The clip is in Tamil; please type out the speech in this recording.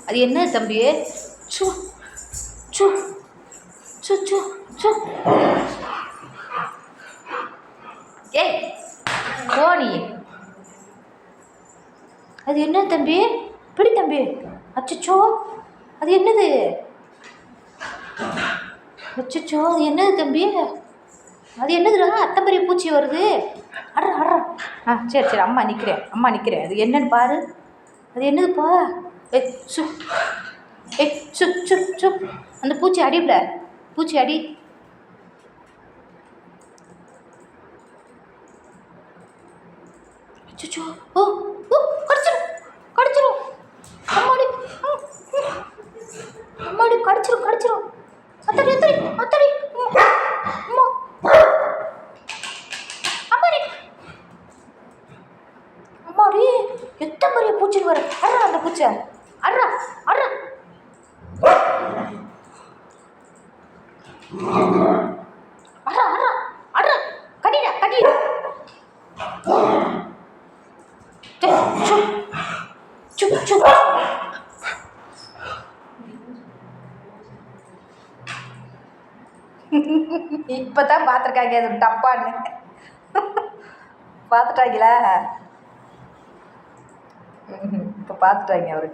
அது என்ன தம்பி? சு சு சு சு சு. ஏய் போனி, அது என்ன தம்பி? பிடி தம்பி. அச்சோ, அது என்னது? அச்சோ, அது என்னது தம்பி? அது என்னதுடா? அத்தம்பரிய பூச்சி வருது. அட்றா அட்றா. சரி சரி, அம்மா நிற்கிறேன். அது என்னன்னு பாரு. அது என்னதுப்பா? ஏய் சு ஏய் சு சு சு. அந்த பூச்சி அடிப்ல, பூச்சி அடி. அச்சோ, ஓ ஓ, கடிச்சிரும். அம்மாடி, அம்மாடி, கடிச்சிரும். அத்தடி அம்மா, அம்மாடி, எத்தனை பெரிய பூச்சி வர. அட்றா அந்த பூச்சை, அட்றா. கடிடா. இப்பதான் பார்த்துருக்காங்க அது டப்பான்னு. பார்த்துட்டாங்களா? இப்போ பார்த்துட்டாங்க ஒரு